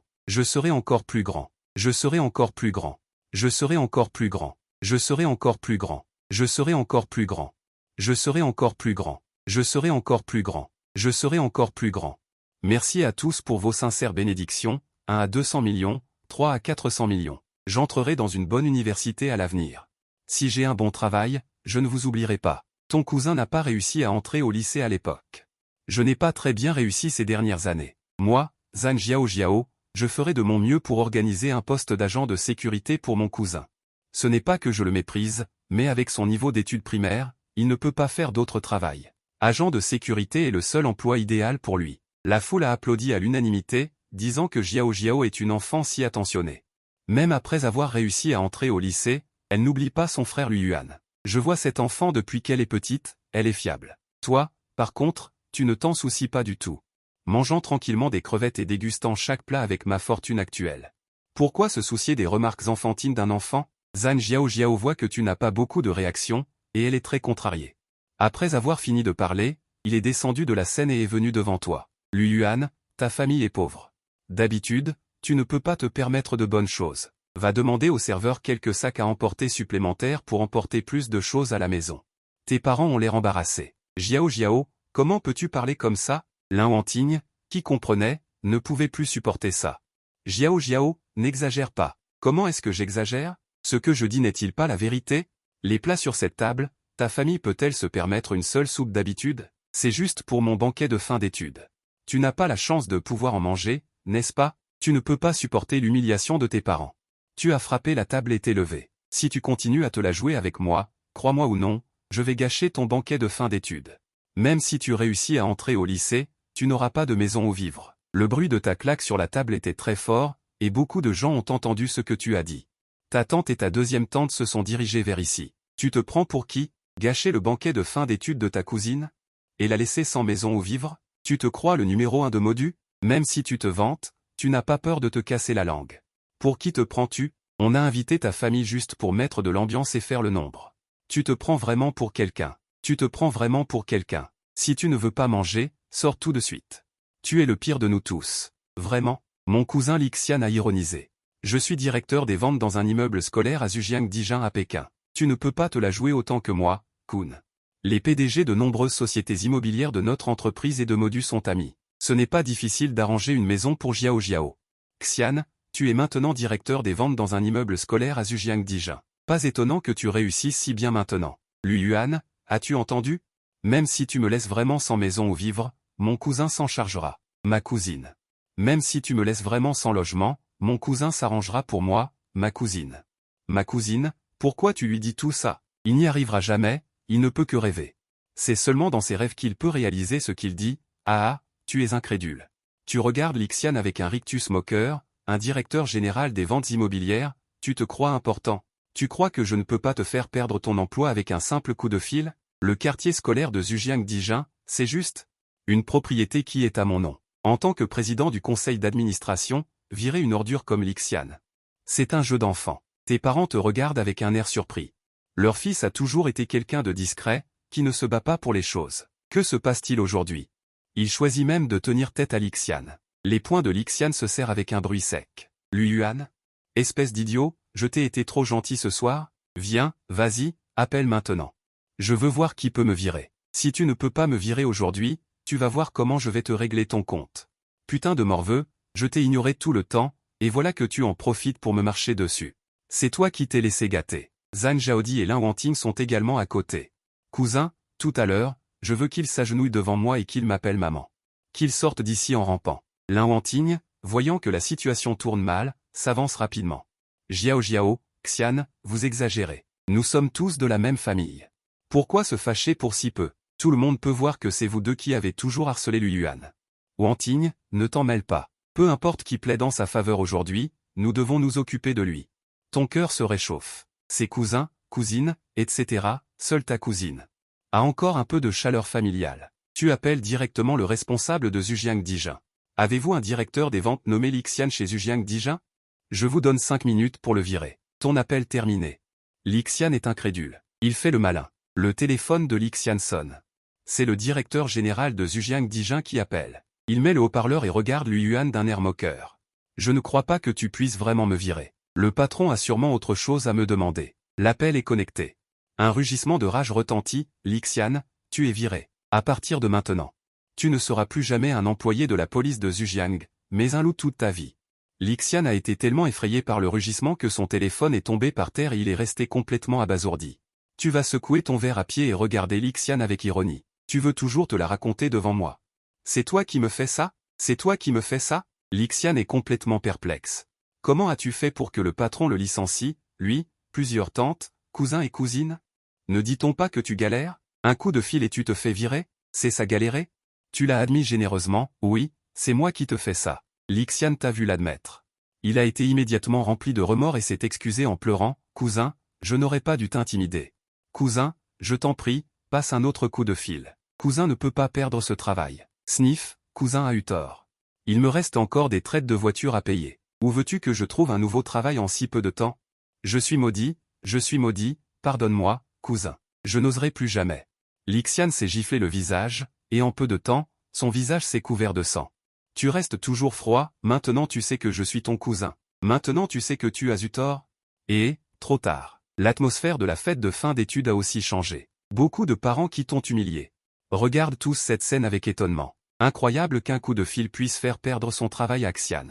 serai encore plus grand. Je serai encore plus grand. Je serai encore plus grand. Je serai encore plus grand. Je serai encore plus grand. Je serai encore plus grand. Je serai encore plus grand. Je serai encore plus grand. Je serai encore plus grand. Merci à tous pour vos sincères bénédictions, 1 à 200 millions, 3 à 400 millions. J'entrerai dans une bonne université à l'avenir. Si j'ai un bon travail, je ne vous oublierai pas. Ton cousin n'a pas réussi à entrer au lycée à l'époque. Je n'ai pas très bien réussi ces dernières années. Moi, Zhang Jiaojiao, je ferai de mon mieux pour organiser un poste d'agent de sécurité pour mon cousin. Ce n'est pas que je le méprise, mais avec son niveau d'études primaires, il ne peut pas faire d'autre travail. Agent de sécurité est le seul emploi idéal pour lui. La foule a applaudi à l'unanimité, disant que Jiaojiao est une enfant si attentionnée. Même après avoir réussi à entrer au lycée, elle n'oublie pas son frère Lu Yuan. Je vois cette enfant depuis qu'elle est petite, elle est fiable. Toi, par contre, tu ne t'en soucies pas du tout. Mangeant tranquillement des crevettes et dégustant chaque plat avec ma fortune actuelle. Pourquoi se soucier des remarques enfantines d'un enfant? Zhang Jiaojiao voit que tu n'as pas beaucoup de réactions, et elle est très contrariée. Après avoir fini de parler, il est descendu de la scène et est venu devant toi. Lu Yuan, ta famille est pauvre. D'habitude, tu ne peux pas te permettre de bonnes choses. Va demander au serveur quelques sacs à emporter supplémentaires pour emporter plus de choses à la maison. Tes parents ont l'air embarrassés. Jiaojiao, comment peux-tu parler comme ça? Lin Wanting, qui comprenait, ne pouvait plus supporter ça. Jiaojiao, n'exagère pas. Comment est-ce que j'exagère? Ce que je dis n'est-il pas la vérité? Les plats sur cette table, ta famille peut-elle se permettre une seule soupe d'habitude? C'est juste pour mon banquet de fin d'études. Tu n'as pas la chance de pouvoir en manger, n'est-ce pas? Tu ne peux pas supporter l'humiliation de tes parents. Tu as frappé la table et t'es levé. Si tu continues à te la jouer avec moi, crois-moi ou non, je vais gâcher ton banquet de fin d'études. Même si tu réussis à entrer au lycée, tu n'auras pas de maison où vivre. Le bruit de ta claque sur la table était très fort, et beaucoup de gens ont entendu ce que tu as dit. Ta tante et ta deuxième tante se sont dirigées vers ici. Tu te prends pour qui? Gâcher le banquet de fin d'études de ta cousine? Et la laisser sans maison où vivre? Tu te crois le numéro 1 de Modu? Même si tu te vantes, tu n'as pas peur de te casser la langue. Pour qui te prends-tu? On a invité ta famille juste pour mettre de l'ambiance et faire le nombre. Tu te prends vraiment pour quelqu'un. Tu te prends vraiment pour quelqu'un. Si tu ne veux pas manger, sors tout de suite. Tu es le pire de nous tous. Vraiment? Mon cousin Lixian a ironisé. Je suis directeur des ventes dans un immeuble scolaire à Zhujiang-Dijin à Pékin. Tu ne peux pas te la jouer autant que moi, Kun. Les PDG de nombreuses sociétés immobilières de notre entreprise et de Modu sont amis. Ce n'est pas difficile d'arranger une maison pour Jiaojiao. Xian, Tu es maintenant directeur des ventes dans un immeuble scolaire à Zhujiang-Dijin. Pas étonnant que tu réussisses si bien maintenant. Lui Yuan, as-tu entendu? Même si tu me laisses vraiment sans maison où vivre, mon cousin s'en chargera. Ma cousine. Même si tu me laisses vraiment sans logement, mon cousin s'arrangera pour moi, ma cousine. Ma cousine, pourquoi tu lui dis tout ça? Il n'y arrivera jamais, il ne peut que rêver. C'est seulement dans ses rêves qu'il peut réaliser ce qu'il dit. Ah, tu es incrédule. Tu regardes Lixian avec un rictus moqueur, un directeur général des ventes immobilières, tu te crois important. Tu crois que je ne peux pas te faire perdre ton emploi avec un simple coup de fil? Le quartier scolaire de Zhujiang-Dijin, c'est juste une propriété qui est à mon nom. En tant que président du conseil d'administration, virer une ordure comme Lixian. C'est un jeu d'enfant. Tes parents te regardent avec un air surpris. Leur fils a toujours été quelqu'un de discret, qui ne se bat pas pour les choses. Que se passe-t-il aujourd'hui? Il choisit même de tenir tête à Lixian. Les poings de Lixian se serrent avec un bruit sec. Lui Yuan? Espèce d'idiot, je t'ai été trop gentil ce soir? Viens, vas-y, appelle maintenant. Je veux voir qui peut me virer. Si tu ne peux pas me virer aujourd'hui, tu vas voir comment je vais te régler ton compte. Putain de morveux, je t'ai ignoré tout le temps, et voilà que tu en profites pour me marcher dessus. C'est toi qui t'es laissé gâter. Zhang Zhaodi et Lin Wanting sont également à côté. Cousin, tout à l'heure, je veux qu'il s'agenouille devant moi et qu'il m'appelle maman. Qu'il sorte d'ici en rampant. Lin Wanting, voyant que la situation tourne mal, s'avance rapidement. Jiao, Xian, vous exagérez. Nous sommes tous de la même famille. Pourquoi se fâcher pour si peu? Tout le monde peut voir que c'est vous deux qui avez toujours harcelé Lui Yuan. Wanting, ne t'en mêle pas. Peu importe qui plaide en sa faveur aujourd'hui, nous devons nous occuper de lui. Ton cœur se réchauffe. Ses cousins, cousines, etc., seule ta cousine a encore un peu de chaleur familiale. Tu appelles directement le responsable de Zhujiang-Dijin. Avez-vous un directeur des ventes nommé Lixian chez Zhujiang-Dijin? Je vous donne 5 minutes pour le virer. Ton appel terminé. Lixian est incrédule. Il fait le malin. Le téléphone de Lixian sonne. C'est le directeur général de Zhujiang-Dijin qui appelle. Il met le haut-parleur et regarde Lui Yuan d'un air moqueur. Je ne crois pas que tu puisses vraiment me virer. Le patron a sûrement autre chose à me demander. L'appel est connecté. Un rugissement de rage retentit. Lixian, tu es viré. À partir de maintenant. Tu ne seras plus jamais un employé de la police de Zhujiang, mais un loup toute ta vie. Lixian a été tellement effrayé par le rugissement que son téléphone est tombé par terre et il est resté complètement abasourdi. Tu vas secouer ton verre à pied et regarder Lixian avec ironie. Tu veux toujours te la raconter devant moi. C'est toi qui me fais ça? C'est toi qui me fais ça? Lixian est complètement perplexe. Comment as-tu fait pour que le patron le licencie, lui, plusieurs tantes, cousins et cousines? Ne dit-on pas que tu galères? Un coup de fil et tu te fais virer? C'est ça galérer? Tu l'as admis généreusement, oui, c'est moi qui te fais ça. Lixian t'a vu l'admettre. Il a été immédiatement rempli de remords et s'est excusé en pleurant. Cousin, je n'aurais pas dû t'intimider. Cousin, je t'en prie, passe un autre coup de fil. Cousin ne peut pas perdre ce travail. Sniff, cousin a eu tort. Il me reste encore des traites de voiture à payer. Où veux-tu que je trouve un nouveau travail en si peu de temps? Je suis maudit, pardonne-moi, cousin. Je n'oserai plus jamais. Lixian s'est giflé le visage, et en peu de temps, son visage s'est couvert de sang. Tu restes toujours froid, maintenant tu sais que je suis ton cousin. Maintenant tu sais que tu as eu tort. Et, trop tard. L'atmosphère de la fête de fin d'études a aussi changé. Beaucoup de parents qui t'ont humilié. Regardent tous cette scène avec étonnement. Incroyable qu'un coup de fil puisse faire perdre son travail à Xian.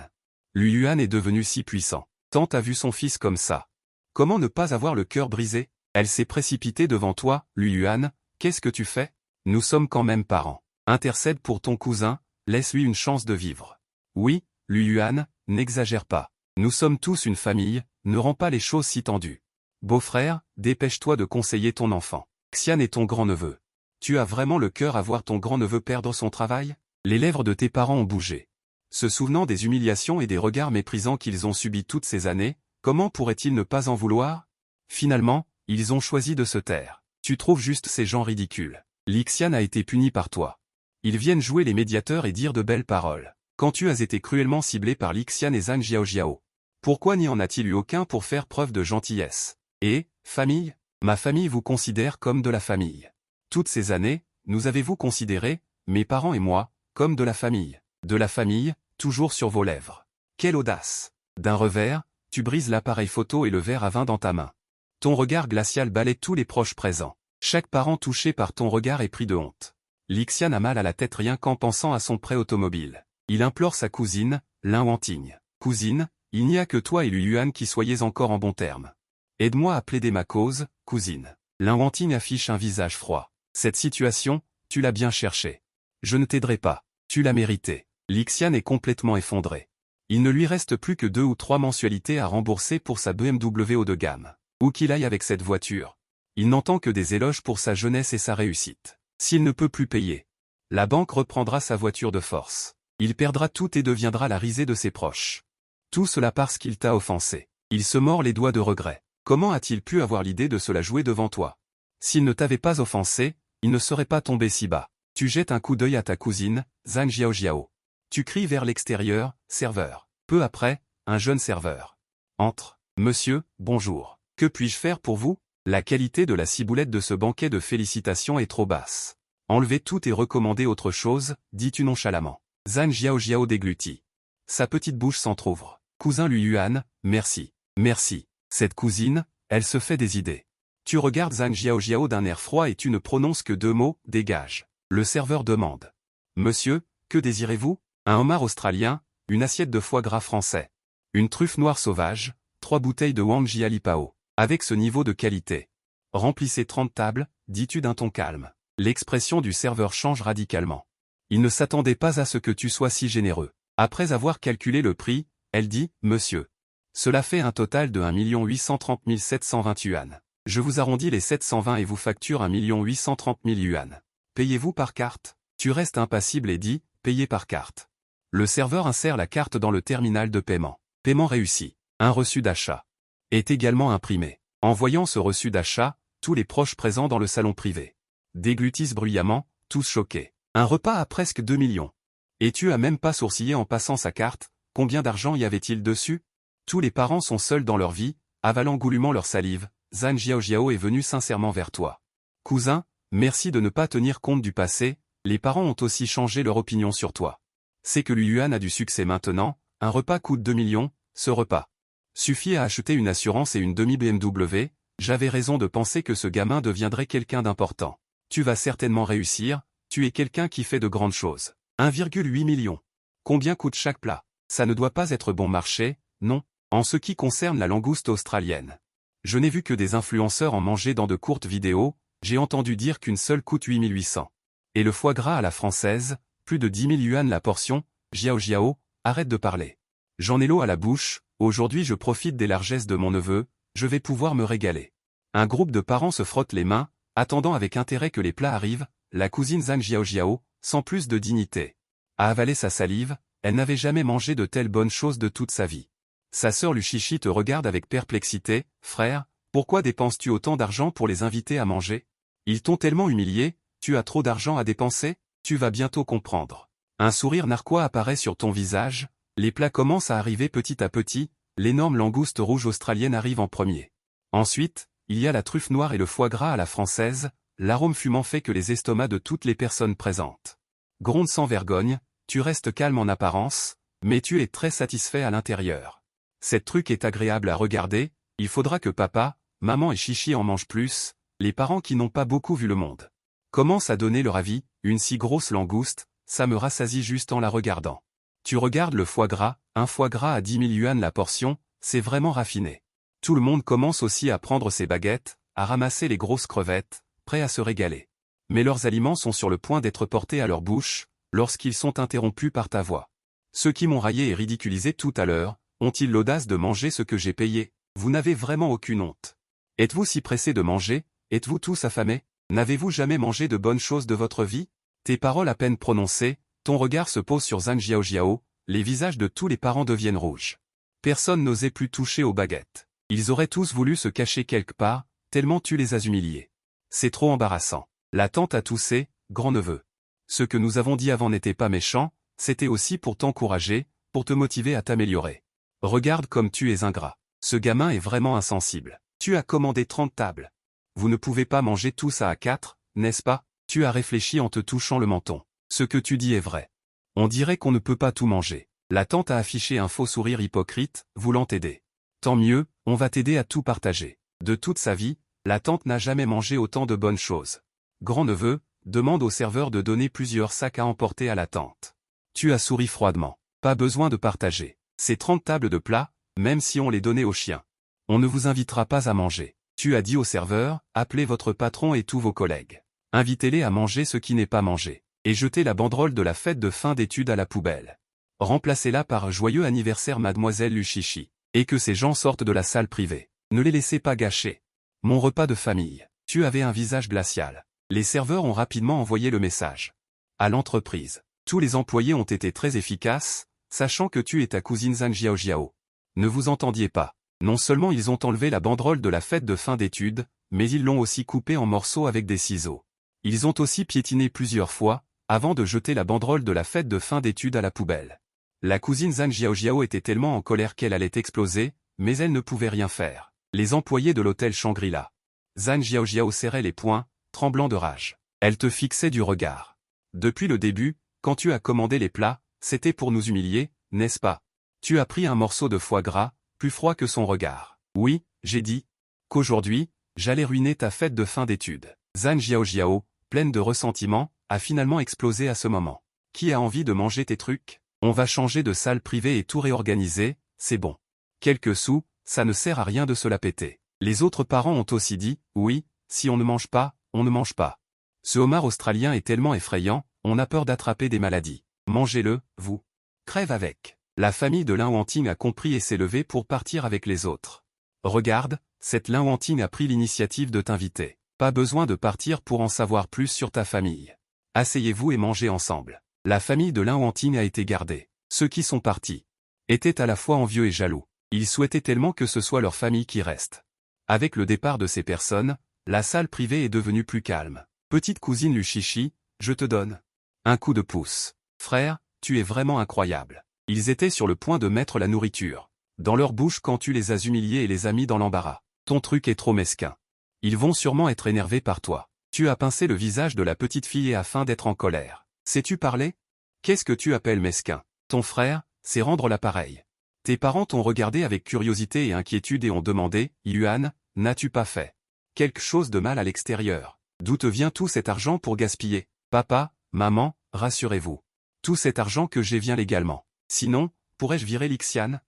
Lui Yuan est devenu si puissant. Tante a vu son fils comme ça. Comment ne pas avoir le cœur brisé? Elle s'est précipitée devant toi, Lui Yuan, qu'est-ce que tu fais? Nous sommes quand même parents. Intercède pour ton cousin, laisse-lui une chance de vivre. Oui, Lui Yuan, n'exagère pas. Nous sommes tous une famille, ne rends pas les choses si tendues. Beau-frère, dépêche-toi de conseiller ton enfant. Xian est ton grand-neveu. Tu as vraiment le cœur à voir ton grand-neveu perdre son travail? Les lèvres de tes parents ont bougé. Se souvenant des humiliations et des regards méprisants qu'ils ont subis toutes ces années, comment pourraient-ils ne pas en vouloir? Finalement, ils ont choisi de se taire. Tu trouves juste ces gens ridicules. Lixian a été puni par toi. Ils viennent jouer les médiateurs et dire de belles paroles. Quand tu as été cruellement ciblé par Lixian et Zhang Jiao. Pourquoi n'y en a-t-il eu aucun pour faire preuve de gentillesse? Et, famille? Ma famille vous considère comme de la famille. Toutes ces années, nous avez-vous considéré, mes parents et moi, comme de la famille? De la famille, toujours sur vos lèvres. Quelle audace! D'un revers, tu brises l'appareil photo et le verre à vin dans ta main. Ton regard glacial balaie tous les proches présents. Chaque parent touché par ton regard est pris de honte. Lixian a mal à la tête rien qu'en pensant à son prêt automobile. Il implore sa cousine, Lin Wanting. Cousine, Il n'y a que toi et Lu Yuan qui soyez encore en bons termes. Aide-moi à plaider ma cause, cousine. L'Inwantine affiche un visage froid. Cette situation, tu l'as bien cherchée. Je ne t'aiderai pas. Tu l'as mérité. Lixian est complètement effondré. Il ne lui reste plus que 2 ou 3 mensualités à rembourser pour sa BMW haut de gamme. Où qu'il aille avec cette voiture. Il n'entend que des éloges pour sa jeunesse et sa réussite. S'il ne peut plus payer, la banque reprendra sa voiture de force. Il perdra tout et deviendra la risée de ses proches. Tout cela parce qu'il t'a offensé. Il se mord les doigts de regret. Comment a-t-il pu avoir l'idée de se la jouer devant toi? S'il ne t'avait pas offensé, il ne serait pas tombé si bas. Tu jettes un coup d'œil à ta cousine, Zhang Jiaojiao. Tu cries vers l'extérieur, serveur. Peu après, un jeune serveur entre. Monsieur, bonjour. Que puis-je faire pour vous? La qualité de la ciboulette de ce banquet de félicitations est trop basse. Enlevez tout et recommandez autre chose, dis-tu nonchalamment. Zhang Jiaojiao déglutit. Sa petite bouche s'entr'ouvre. Cousin Lu Yuan, merci. Merci. Cette cousine, elle se fait des idées. Tu regardes Zhang Jiaojiao d'un air froid et tu ne prononces que 2 mots, dégage. Le serveur demande. Monsieur, que désirez-vous? Un homard australien, une assiette de foie gras français. Une truffe noire sauvage, 3 bouteilles de Wang Jialipao. Avec ce niveau de qualité. Remplissez 30 tables, dis-tu d'un ton calme. L'expression du serveur change radicalement. Il ne s'attendait pas à ce que tu sois si généreux. Après avoir calculé le prix, elle dit, monsieur. Cela fait un total de 1 830 720 yuan. Je vous arrondis les 720 et vous facture 1 830 000 yuan. Payez-vous par carte? Tu restes impassible et dis, payez par carte. Le serveur insère la carte dans le terminal de paiement. Paiement réussi. Un reçu d'achat est également imprimé. En voyant ce reçu d'achat, tous les proches présents dans le salon privé déglutissent bruyamment, tous choqués. Un repas à presque 2 millions. Et tu as même pas sourcillé en passant sa carte, combien d'argent y avait-il dessus? Tous les parents sont seuls dans leur vie, avalant goulûment leur salive. Zhang Jiaojiao est venu sincèrement vers toi. Cousin, merci de ne pas tenir compte du passé, les parents ont aussi changé leur opinion sur toi. C'est que Lu Yuan a du succès maintenant, un repas coûte 2 millions, ce repas suffit à acheter une assurance et une demi-BMW, j'avais raison de penser que ce gamin deviendrait quelqu'un d'important. Tu vas certainement réussir, tu es quelqu'un qui fait de grandes choses. 1,8 million. Combien coûte chaque plat? Ça ne doit pas être bon marché, non, en ce qui concerne la langouste australienne. Je n'ai vu que des influenceurs en manger dans de courtes vidéos, j'ai entendu dire qu'une seule coûte 8800. Et le foie gras à la française, plus de 10 000 yuan la portion, Jiaojiao, arrête de parler. J'en ai l'eau à la bouche, aujourd'hui je profite des largesses de mon neveu, je vais pouvoir me régaler. Un groupe de parents se frotte les mains, attendant avec intérêt que les plats arrivent, la cousine Zhang Jiaojiao, sans plus de dignité, a avalé sa salive, elle n'avait jamais mangé de telles bonnes choses de toute sa vie. Sa sœur Luchichi te regarde avec perplexité, frère, pourquoi dépenses-tu autant d'argent pour les inviter à manger? Ils t'ont tellement humilié, tu as trop d'argent à dépenser, tu vas bientôt comprendre. Un sourire narquois apparaît sur ton visage, les plats commencent à arriver petit à petit, l'énorme langouste rouge australienne arrive en premier. Ensuite, il y a la truffe noire et le foie gras à la française, l'arôme fumant fait que les estomacs de toutes les personnes présentes grondent sans vergogne, tu restes calme en apparence, mais tu es très satisfait à l'intérieur. Cette truc est agréable à regarder, il faudra que papa, maman et Chichi en mangent plus, les parents qui n'ont pas beaucoup vu le monde commencent à donner leur avis, une si grosse langouste, ça me rassasie juste en la regardant. Tu regardes le foie gras, un foie gras à 10 000 yuan la portion, c'est vraiment raffiné. Tout le monde commence aussi à prendre ses baguettes, à ramasser les grosses crevettes, prêts à se régaler. Mais leurs aliments sont sur le point d'être portés à leur bouche, lorsqu'ils sont interrompus par ta voix. Ceux qui m'ont raillé et ridiculisé tout à l'heure, ont-ils l'audace de manger ce que j'ai payé? Vous n'avez vraiment aucune honte. Êtes-vous si pressé de manger? Êtes-vous tous affamés? N'avez-vous jamais mangé de bonnes choses de votre vie? Tes paroles à peine prononcées, ton regard se pose sur Zhang Jiaojiao, les visages de tous les parents deviennent rouges. Personne n'osait plus toucher aux baguettes. Ils auraient tous voulu se cacher quelque part, tellement tu les as humiliés. C'est trop embarrassant. La tante a toussé, grand-neveu. Ce que nous avons dit avant n'était pas méchant, c'était aussi pour t'encourager, pour te motiver à t'améliorer. Regarde comme tu es ingrat. Ce gamin est vraiment insensible. Tu as commandé 30 tables. Vous ne pouvez pas manger tout ça à 4, n'est-ce pas? Tu as réfléchi en te touchant le menton. Ce que tu dis est vrai. On dirait qu'on ne peut pas tout manger. La tante a affiché un faux sourire hypocrite, voulant t'aider. Tant mieux, on va t'aider à tout partager. De toute sa vie, la tante n'a jamais mangé autant de bonnes choses. Grand-neveu, demande au serveur de donner plusieurs sacs à emporter à la tante. Tu as souri froidement. Pas besoin de partager. Ces 30 tables de plats, même si on les donnait aux chiens. On ne vous invitera pas à manger. Tu as dit au serveur, appelez votre patron et tous vos collègues. Invitez-les à manger ce qui n'est pas mangé. Et jetez la banderole de la fête de fin d'études à la poubelle. Remplacez-la par « Joyeux anniversaire mademoiselle Luchichi ». Et que ces gens sortent de la salle privée. Ne les laissez pas gâcher. Mon repas de famille. Tu avais un visage glacial. Les serveurs ont rapidement envoyé le message. À l'entreprise. Tous les employés ont été très efficaces, sachant que tu et ta cousine Zhang Jiaojiao ne vous entendiez pas. Non seulement ils ont enlevé la banderole de la fête de fin d'études, mais ils l'ont aussi coupée en morceaux avec des ciseaux. Ils ont aussi piétiné plusieurs fois, avant de jeter la banderole de la fête de fin d'études à la poubelle. La cousine Zhang Jiaojiao était tellement en colère qu'elle allait exploser, mais elle ne pouvait rien faire. Les employés de l'hôtel Shangri-La. Zhang Jiaojiao serrait les poings, tremblant de rage. Elle te fixait du regard. Depuis le début, quand tu as commandé les plats, c'était pour nous humilier, n'est-ce pas? Tu as pris un morceau de foie gras, plus froid que son regard. Oui, j'ai dit qu'aujourd'hui, j'allais ruiner ta fête de fin d'études. Zhang Jiaojiao, pleine de ressentiment, a finalement explosé à ce moment. Qui a envie de manger tes trucs? On va changer de salle privée et tout réorganiser, c'est bon. Quelques sous, ça ne sert à rien de se la péter. Les autres parents ont aussi dit, oui, si on ne mange pas, on ne mange pas. Ce homard australien est tellement effrayant, on a peur d'attraper des maladies. Mangez-le, vous. Crève avec. La famille de Lin Wanting a compris et s'est levée pour partir avec les autres. Regarde, cette Lin Wanting a pris l'initiative de t'inviter. Pas besoin de partir pour en savoir plus sur ta famille. Asseyez-vous et mangez ensemble. La famille de Lin Wanting a été gardée. Ceux qui sont partis étaient à la fois envieux et jaloux. Ils souhaitaient tellement que ce soit leur famille qui reste. Avec le départ de ces personnes, la salle privée est devenue plus calme. Petite cousine Luchichi, je te donne un coup de pouce. Frère, tu es vraiment incroyable. Ils étaient sur le point de mettre la nourriture dans leur bouche quand tu les as humiliés et les as mis dans l'embarras. Ton truc est trop mesquin. Ils vont sûrement être énervés par toi. Tu as pincé le visage de la petite fille afin d'être en colère. Sais-tu parler? Qu'est-ce que tu appelles mesquin? Ton frère, c'est rendre l'appareil. Tes parents t'ont regardé avec curiosité et inquiétude et ont demandé, Yuan, n'as-tu pas fait quelque chose de mal à l'extérieur? D'où te vient tout cet argent pour gaspiller? Papa, maman, rassurez-vous. Tout cet argent que j'ai vient légalement. Sinon, pourrais-je virer Lixian?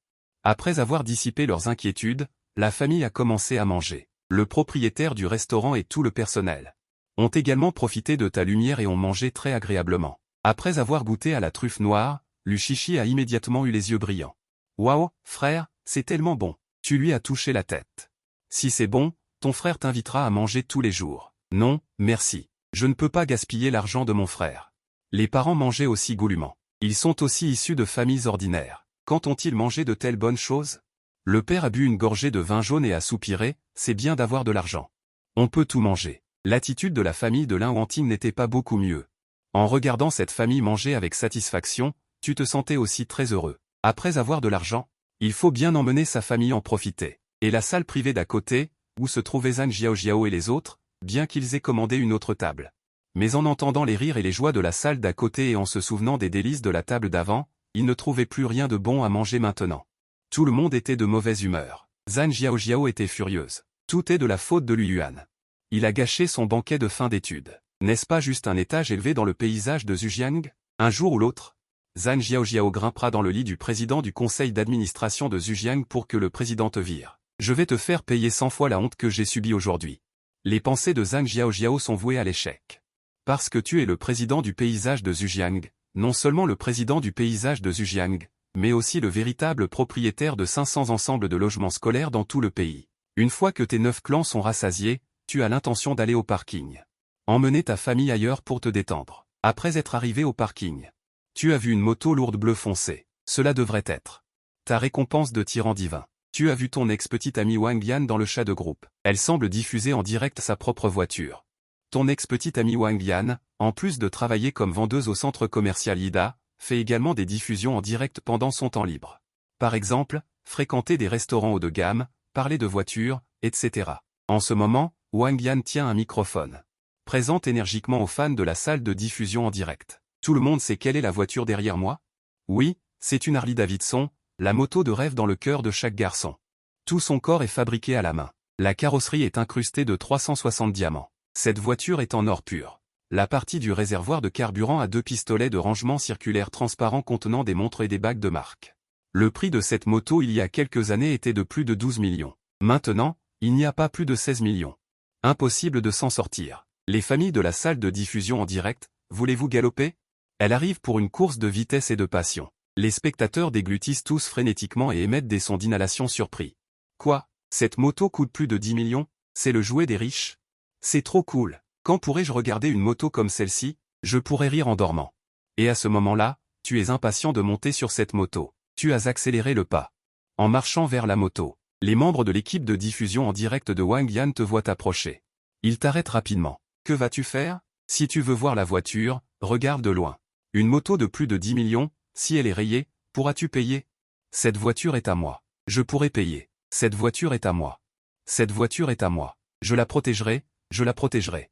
Après avoir dissipé leurs inquiétudes, la famille a commencé à manger. Le propriétaire du restaurant et tout le personnel ont également profité de ta lumière et ont mangé très agréablement. Après avoir goûté à la truffe noire, Luchichi a immédiatement eu les yeux brillants. Waouh, frère, c'est tellement bon. Tu lui as touché la tête. Si c'est bon, ton frère t'invitera à manger tous les jours. Non, merci. Je ne peux pas gaspiller l'argent de mon frère. Les parents mangeaient aussi goulûment. Ils sont aussi issus de familles ordinaires. Quand ont-ils mangé de telles bonnes choses? Le père a bu une gorgée de vin jaune et a soupiré, c'est bien d'avoir de l'argent. On peut tout manger. L'attitude de la famille de Lin Wanting n'était pas beaucoup mieux. En regardant cette famille manger avec satisfaction, tu te sentais aussi très heureux. Après avoir de l'argent, il faut bien emmener sa famille en profiter. Et la salle privée d'à côté, où se trouvaient Zhang Jiaojiao et les autres, bien qu'ils aient commandé une autre table. Mais en entendant les rires et les joies de la salle d'à côté et en se souvenant des délices de la table d'avant, ils ne trouvaient plus rien de bon à manger maintenant. Tout le monde était de mauvaise humeur. Zhang Jiaojiao était furieuse. Tout est de la faute de Lu Yuan. Il a gâché son banquet de fin d'études. N'est-ce pas juste un étage élevé dans le paysage de Zhujiang? Un jour ou l'autre, Zhang Jiaojiao grimpera dans le lit du président du conseil d'administration de Zhujiang pour que le président te vire. Je vais te faire payer 100 fois la honte que j'ai subie aujourd'hui. Les pensées de Zhang Jiaojiao sont vouées à l'échec. Parce que tu es le président du paysage de Zhujiang, non seulement le président du paysage de Zhujiang, mais aussi le véritable propriétaire de 500 ensembles de logements scolaires dans tout le pays. Une fois que tes 9 clans sont rassasiés, tu as l'intention d'aller au parking. Emmener ta famille ailleurs pour te détendre. Après être arrivé au parking, tu as vu une moto lourde bleu foncé. Cela devrait être ta récompense de tyran divin. Tu as vu ton ex-petite amie Wang Yan dans le chat de groupe. Elle semble diffuser en direct sa propre voiture. Ton ex-petite amie Wang Yan, en plus de travailler comme vendeuse au centre commercial Yida, fait également des diffusions en direct pendant son temps libre. Par exemple, fréquenter des restaurants haut de gamme, parler de voitures, etc. En ce moment, Wang Yan tient un microphone. Présente énergiquement aux fans de la salle de diffusion en direct. Tout le monde sait quelle est la voiture derrière moi? Oui, c'est une Harley Davidson, la moto de rêve dans le cœur de chaque garçon. Tout son corps est fabriqué à la main. La carrosserie est incrustée de 360 diamants. Cette voiture est en or pur. La partie du réservoir de carburant a 2 pistolets de rangement circulaire transparents contenant des montres et des bagues de marque. Le prix de cette moto il y a quelques années était de plus de 12 millions. Maintenant, il n'y a pas plus de 16 millions. Impossible de s'en sortir. Les familles de la salle de diffusion en direct, voulez-vous galoper? Elle arrive pour une course de vitesse et de passion. Les spectateurs déglutissent tous frénétiquement et émettent des sons d'inhalation surpris. Quoi? Cette moto coûte plus de 10 millions? C'est le jouet des riches? C'est trop cool. Quand pourrais-je regarder une moto comme celle-ci? Je pourrais rire en dormant. Et à ce moment-là, tu es impatient de monter sur cette moto. Tu as accéléré le pas. En marchant vers la moto, les membres de l'équipe de diffusion en direct de Wang Yan te voient approcher. Ils t'arrêtent rapidement. Que vas-tu faire? Si tu veux voir la voiture, regarde de loin. Une moto de plus de 10 millions, si elle est rayée, pourras-tu payer? Cette voiture est à moi. Je pourrai payer. Cette voiture est à moi. Cette voiture est à moi. Je la protégerai, je la protégerai.